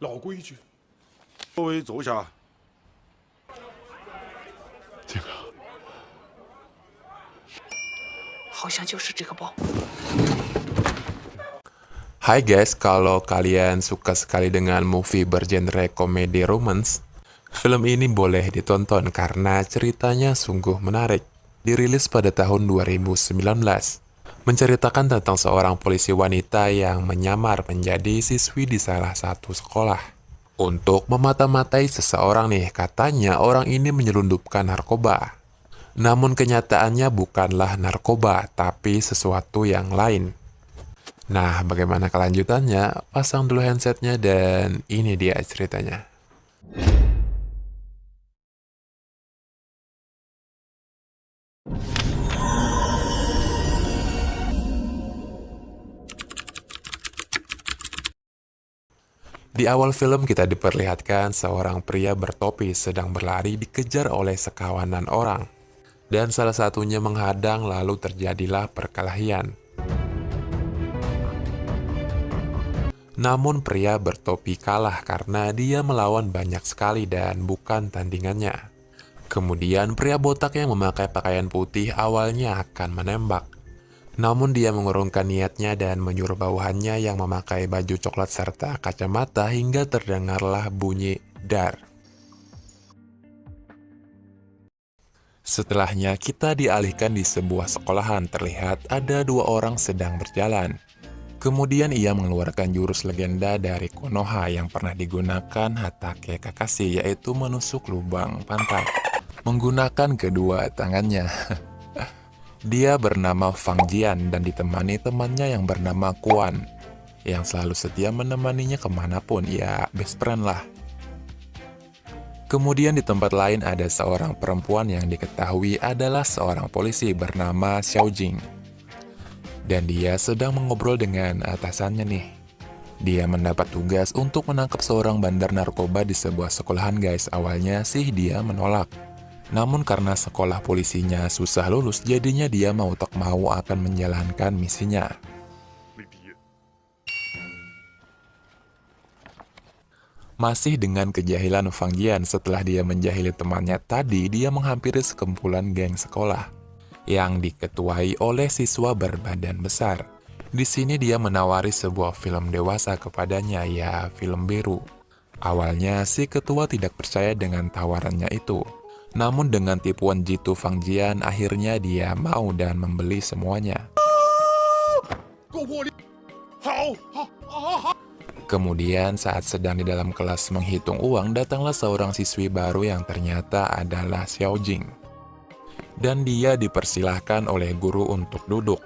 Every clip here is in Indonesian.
老规矩，稍微走一下。这个好像就是这个包。 Hai guys, kalau kalian suka sekali dengan movie bergenre komedi romance, film ini boleh ditonton karena ceritanya sungguh menarik. Dirilis pada tahun 2019, menceritakan tentang seorang polisi wanita yang menyamar menjadi siswi di salah satu sekolah. Untuk memata-matai seseorang nih, katanya orang ini menyelundupkan narkoba. Namun kenyataannya bukanlah narkoba, tapi sesuatu yang lain. Nah, bagaimana kelanjutannya? Pasang dulu handsetnya dan ini dia ceritanya. Di awal film kita diperlihatkan seorang pria bertopi sedang berlari dikejar oleh sekawanan orang. Dan salah satunya menghadang lalu terjadilah perkelahian. Namun pria bertopi kalah karena dia melawan banyak sekali dan bukan tandingannya. Kemudian pria botak yang memakai pakaian putih awalnya akan menembak. Namun dia mengurungkan niatnya dan menyuruh bawahannya yang memakai baju coklat serta kacamata hingga terdengarlah bunyi dar. Setelahnya kita dialihkan di sebuah sekolahan, terlihat ada dua orang sedang berjalan. Kemudian ia mengeluarkan jurus legenda dari Konoha yang pernah digunakan Hatake Kakashi, yaitu menusuk lubang pantat menggunakan kedua tangannya. Dia bernama Fang Jian dan ditemani temannya yang bernama Quan, yang selalu setia menemaninya kemanapun, ya best friend lah. Kemudian di tempat lain ada seorang perempuan yang diketahui adalah seorang polisi bernama Xiao Jing. Dan dia sedang mengobrol dengan atasannya nih. Dia mendapat tugas untuk menangkap seorang bandar narkoba di sebuah sekolahan guys. Awalnya sih dia menolak. Namun karena sekolah polisinya susah lulus, jadinya dia mau tak mau akan menjalankan misinya. Masih dengan kejahilan Fang Jian, setelah dia menjahili temannya tadi, dia menghampiri sekumpulan geng sekolah yang diketuai oleh siswa berbadan besar. Di sini dia menawari sebuah film dewasa kepadanya, ya film biru. Awalnya si ketua tidak percaya dengan tawarannya itu. Namun dengan tipuan jitu Fang Jian, akhirnya dia mau dan membeli semuanya. Kemudian saat sedang di dalam kelas menghitung uang, datanglah seorang siswi baru yang ternyata adalah Xiao Jing. Dan dia dipersilahkan oleh guru untuk duduk.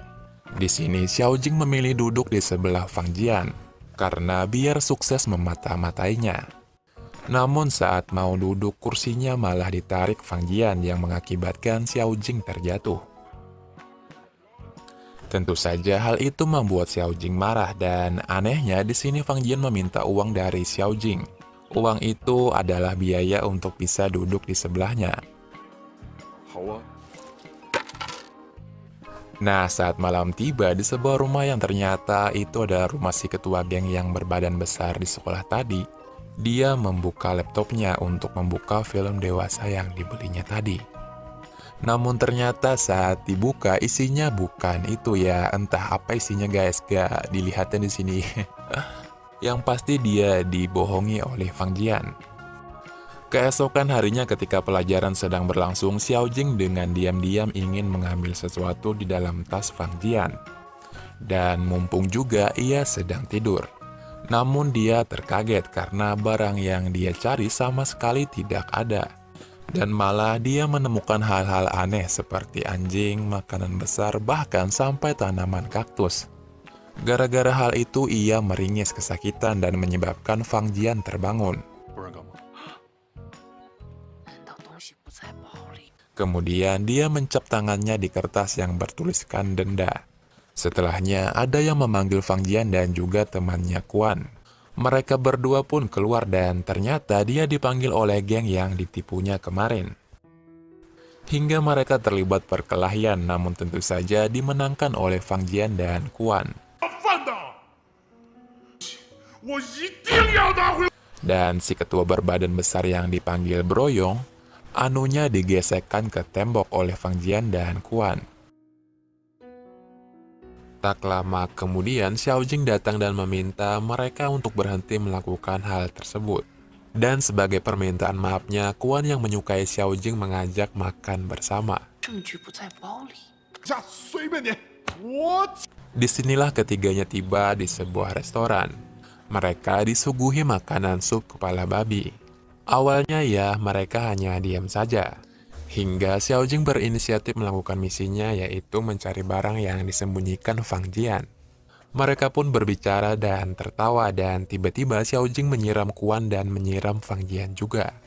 Di sini Xiao Jing memilih duduk di sebelah Fang Jian karena biar sukses memata-matainya. Namun saat mau duduk, kursinya malah ditarik Fang Jian yang mengakibatkan Xiao Jing terjatuh. Tentu saja hal itu membuat Xiao Jing marah dan anehnya di sini Fang Jian meminta uang dari Xiao Jing. Uang itu adalah biaya untuk bisa duduk di sebelahnya. Nah, saat malam tiba di sebuah rumah yang ternyata itu adalah rumah si ketua geng yang berbadan besar di sekolah tadi, dia membuka laptopnya untuk membuka film dewasa yang dibelinya tadi. Namun ternyata saat dibuka isinya bukan itu ya, entah apa isinya guys, gak dilihatin di sini. Yang pasti dia dibohongi oleh Fang Jian. Keesokan harinya ketika pelajaran sedang berlangsung, Xiao Jing dengan diam-diam ingin mengambil sesuatu di dalam tas Fang Jian. Dan mumpung juga ia sedang tidur. Namun dia terkaget karena barang yang dia cari sama sekali tidak ada. Dan malah dia menemukan hal-hal aneh seperti anjing, makanan besar, bahkan sampai tanaman kaktus. Gara-gara hal itu ia meringis kesakitan dan menyebabkan Fang Jian terbangun. Kemudian dia mencap tangannya di kertas yang bertuliskan denda. Setelahnya ada yang memanggil Fang Jian dan juga temannya Quan. Mereka berdua pun keluar dan ternyata dia dipanggil oleh geng yang ditipunya kemarin. Hingga mereka terlibat perkelahian, namun tentu saja dimenangkan oleh Fang Jian dan Quan. Dan si ketua berbadan besar yang dipanggil Broyong, anunya digesekkan ke tembok oleh Fang Jian dan Kuan. Tak lama kemudian, Xiao Jing datang dan meminta mereka untuk berhenti melakukan hal tersebut. Dan sebagai permintaan maafnya, Kuan yang menyukai Xiao Jing mengajak makan bersama. 证据不在包里。 呀，随便你，我 Disinilah ketiganya tiba di sebuah restoran. Mereka disuguhi makanan sup kepala babi. Awalnya ya, mereka hanya diam saja. Hingga Xiao Jing berinisiatif melakukan misinya, yaitu mencari barang yang disembunyikan Fang Jian. Mereka pun berbicara dan tertawa, dan tiba-tiba Xiao Jing menyiram Kuan dan menyiram Fang Jian juga.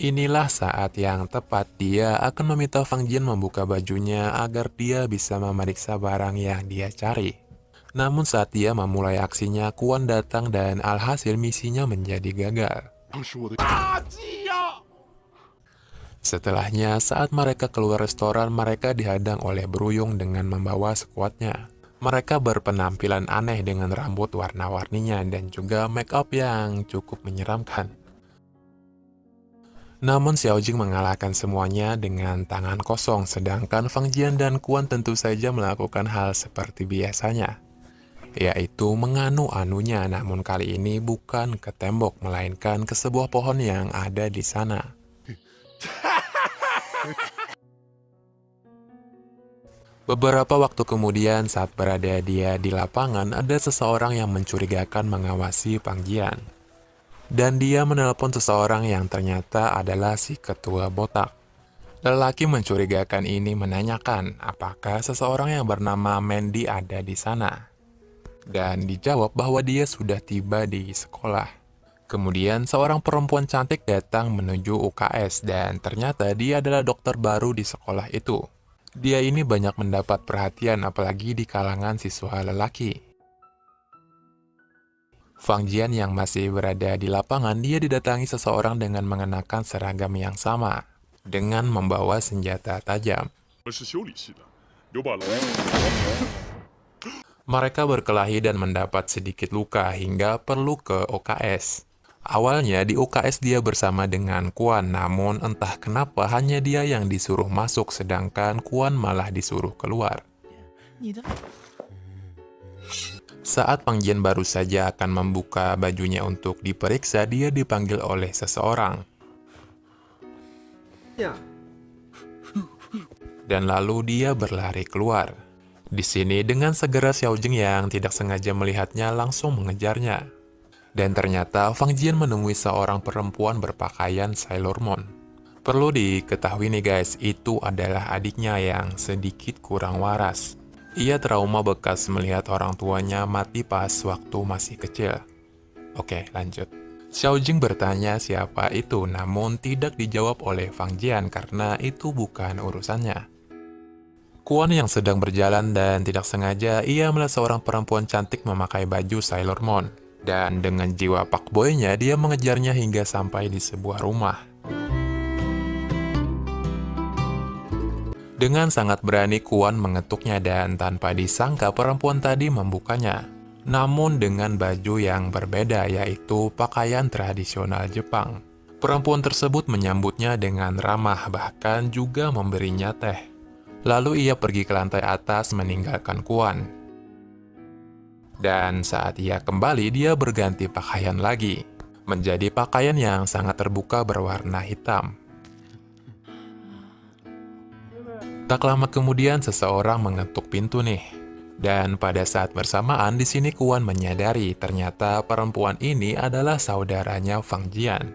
Inilah saat yang tepat dia akan meminta Fang Jian membuka bajunya agar dia bisa memeriksa barang yang dia cari. Namun saat dia memulai aksinya, Kuan datang dan alhasil misinya menjadi gagal. 当时我的大鸡呀！ Setelahnya, saat mereka keluar restoran, mereka dihadang oleh Bruyung dengan membawa skuadnya. Mereka berpenampilan aneh dengan rambut warna-warninya dan juga make up yang cukup menyeramkan. Namun Xiao Jing mengalahkan semuanya dengan tangan kosong, sedangkan Fang Jian dan Kuan tentu saja melakukan hal seperti biasanya, yaitu menganu-anunya, namun kali ini bukan ke tembok, melainkan ke sebuah pohon yang ada di sana. Beberapa waktu kemudian, saat berada dia di lapangan, ada seseorang yang mencurigakan mengawasi Fang Jian. Dan dia menelepon seseorang yang ternyata adalah si ketua botak. Lelaki mencurigakan ini menanyakan apakah seseorang yang bernama Mandy ada di sana. Dan dijawab bahwa dia sudah tiba di sekolah. Kemudian seorang perempuan cantik datang menuju UKS dan ternyata dia adalah dokter baru di sekolah itu. Dia ini banyak mendapat perhatian apalagi di kalangan siswa lelaki. Fang Jian yang masih berada di lapangan, dia didatangi seseorang dengan mengenakan seragam yang sama, dengan membawa senjata tajam. 我是修理系的，有把狼。 Mereka berkelahi dan mendapat sedikit luka hingga perlu ke UKS. Awalnya di UKS dia bersama dengan Kuan, namun entah kenapa hanya dia yang disuruh masuk sedangkan Kuan malah disuruh keluar. 你的 Saat Fang Jian baru saja akan membuka bajunya untuk diperiksa, dia dipanggil oleh seseorang. Dan lalu dia berlari keluar. Di sini dengan segera Xiao Jing yang tidak sengaja melihatnya langsung mengejarnya. Dan ternyata Fang Jian menemui seorang perempuan berpakaian Sailor Moon. Perlu diketahui nih guys, itu adalah adiknya yang sedikit kurang waras. Ia trauma bekas melihat orang tuanya mati pas waktu masih kecil. Oke, lanjut. Xiao Jing bertanya siapa itu, namun tidak dijawab oleh Fang Jian karena itu bukan urusannya. Kuan yang sedang berjalan dan tidak sengaja ia melihat seorang perempuan cantik memakai baju Sailor Moon. Dan dengan jiwa fuckboy-nya dia mengejarnya hingga sampai di sebuah rumah. Dengan sangat berani Kuan mengetuknya dan tanpa disangka perempuan tadi membukanya. Namun dengan baju yang berbeda, yaitu pakaian tradisional Jepang. Perempuan tersebut menyambutnya dengan ramah, bahkan juga memberinya teh. Lalu ia pergi ke lantai atas meninggalkan Kuan. Dan saat ia kembali, dia berganti pakaian lagi. Menjadi pakaian yang sangat terbuka berwarna hitam. Tak lama kemudian seseorang mengetuk pintu nih. Dan pada saat bersamaan di sini Kuan menyadari ternyata perempuan ini adalah saudaranya Fang Jian.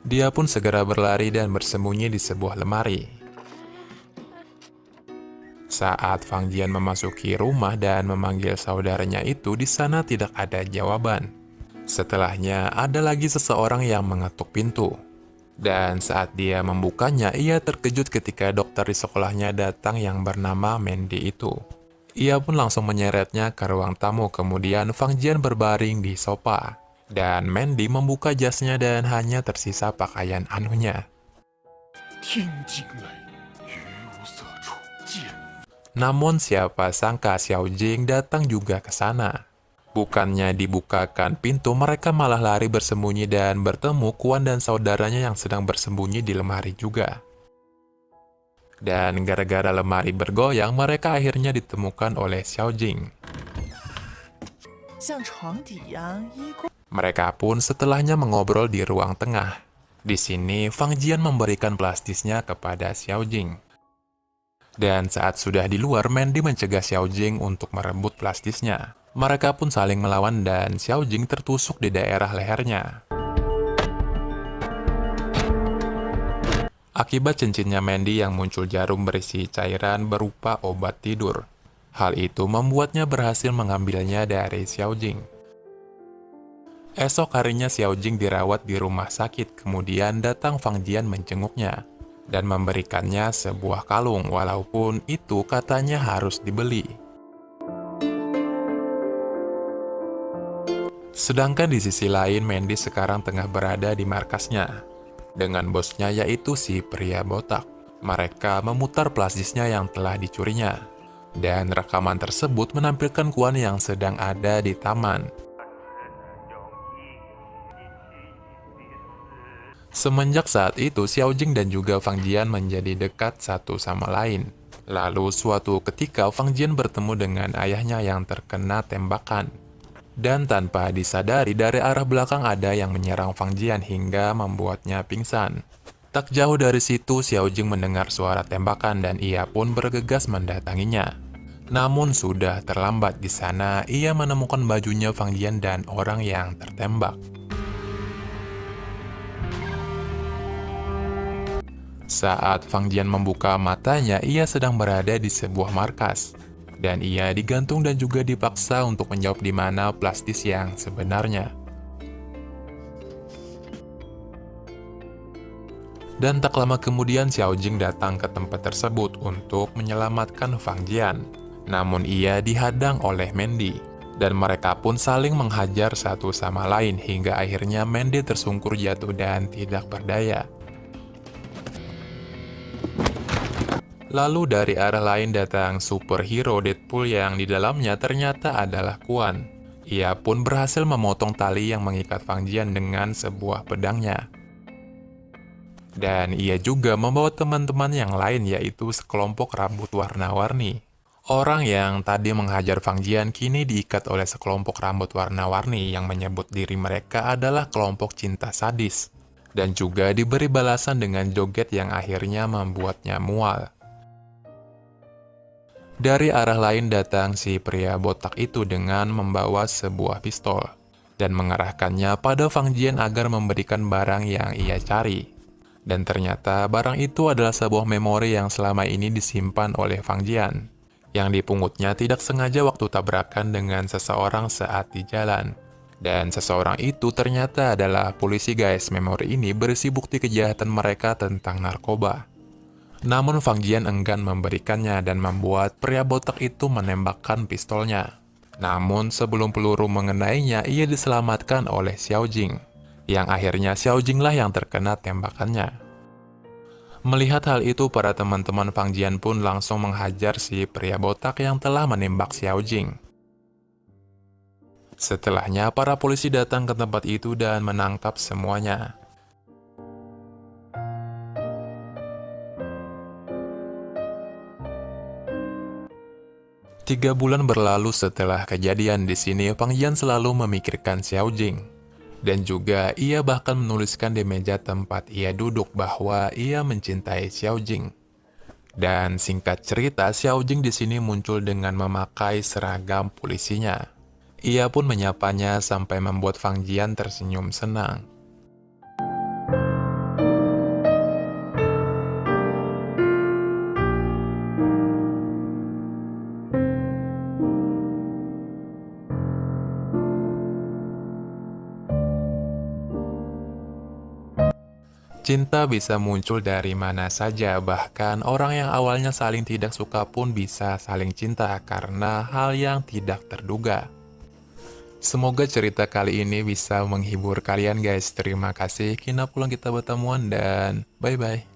Dia pun segera berlari dan bersembunyi di sebuah lemari. Saat Fang Jian memasuki rumah dan memanggil saudaranya itu, di sana tidak ada jawaban. Setelahnya ada lagi seseorang yang mengetuk pintu. Dan saat dia membukanya, ia terkejut ketika dokter di sekolahnya datang yang bernama Mandy itu. Ia pun langsung menyeretnya ke ruang tamu, kemudian Fang Jian berbaring di sofa. Dan Mandy membuka jasnya dan hanya tersisa pakaian anunya. 天津来，与无色处见。Namun siapa sangka Xiao Jing datang juga ke sana. Bukannya dibukakan pintu, mereka malah lari bersembunyi dan bertemu Kuan dan saudaranya yang sedang bersembunyi di lemari juga. Dan gara-gara lemari bergoyang, mereka akhirnya ditemukan oleh Xiao Jing. 像床底呀、衣柜。 Mereka pun setelahnya mengobrol di ruang tengah. Di sini, Fang Jian memberikan plastisnya kepada Xiao Jing. Dan saat sudah di luar, Mandy mencegah Xiao Jing untuk merebut plastisnya. Mereka pun saling melawan dan Xiao Jing tertusuk di daerah lehernya. Akibat cincinnya Mandy yang muncul jarum berisi cairan berupa obat tidur. Hal itu membuatnya berhasil mengambilnya dari Xiao Jing. Esok harinya Xiao Jing dirawat di rumah sakit, kemudian datang Fang Jian menjenguknya dan memberikannya sebuah kalung, walaupun itu katanya harus dibeli. Sedangkan di sisi lain, Mandy sekarang tengah berada di markasnya dengan bosnya, yaitu si pria botak. Mereka memutar plastisnya yang telah dicurinya. Dan rekaman tersebut menampilkan Kuan yang sedang ada di taman. Semenjak saat itu, Xiao Jing dan juga Fang Jian menjadi dekat satu sama lain. Lalu suatu ketika Fang Jian bertemu dengan ayahnya yang terkena tembakan. Dan tanpa disadari, dari arah belakang ada yang menyerang Fang Jian hingga membuatnya pingsan. Tak jauh dari situ, Xiao Jing mendengar suara tembakan dan ia pun bergegas mendatanginya. Namun sudah terlambat. Di sana, ia menemukan bajunya Fang Jian dan orang yang tertembak. Saat Fang Jian membuka matanya, ia sedang berada di sebuah markas. Dan ia digantung dan juga dipaksa untuk menjawab di mana plastis yang sebenarnya. Dan tak lama kemudian Xiao Jing datang ke tempat tersebut untuk menyelamatkan Fang Jian. Namun ia dihadang oleh Mandy. Dan mereka pun saling menghajar satu sama lain hingga akhirnya Mandy tersungkur jatuh dan tidak berdaya. Lalu dari arah lain datang superhero Deadpool yang di dalamnya ternyata adalah Kuan. Ia pun berhasil memotong tali yang mengikat Fang Jian dengan sebuah pedangnya. Dan ia juga membawa teman-teman yang lain, yaitu sekelompok rambut warna-warni. Orang yang tadi menghajar Fang Jian kini diikat oleh sekelompok rambut warna-warni yang menyebut diri mereka adalah kelompok cinta sadis. Dan juga diberi balasan dengan joget yang akhirnya membuatnya mual. Dari arah lain datang si pria botak itu dengan membawa sebuah pistol. Dan mengarahkannya pada Fang Jian agar memberikan barang yang ia cari. Dan ternyata barang itu adalah sebuah memori yang selama ini disimpan oleh Fang Jian, yang dipungutnya tidak sengaja waktu tabrakan dengan seseorang saat di jalan. Dan seseorang itu ternyata adalah polisi guys. Memori ini berisi bukti kejahatan mereka tentang narkoba. Namun Fang Jian enggan memberikannya dan membuat pria botak itu menembakkan pistolnya. Namun sebelum peluru mengenainya, ia diselamatkan oleh Xiao Jing. Yang akhirnya Xiao Jing lah yang terkena tembakannya. Melihat hal itu, para teman-teman Fang Jian pun langsung menghajar si pria botak yang telah menembak Xiao Jing. Setelahnya, para polisi datang ke tempat itu dan menangkap semuanya. Tiga bulan berlalu setelah kejadian di sini, Fang Jian selalu memikirkan Xiao Jing. Dan juga ia bahkan menuliskan di meja tempat ia duduk bahwa ia mencintai Xiao Jing. Dan singkat cerita, Xiao Jing di sini muncul dengan memakai seragam polisinya. Ia pun menyapanya sampai membuat Fang Jian tersenyum senang. Cinta bisa muncul dari mana saja, bahkan orang yang awalnya saling tidak suka pun bisa saling cinta karena hal yang tidak terduga. Semoga cerita kali ini bisa menghibur kalian guys. Terima kasih, kina pulang kita bertemuan dan bye-bye.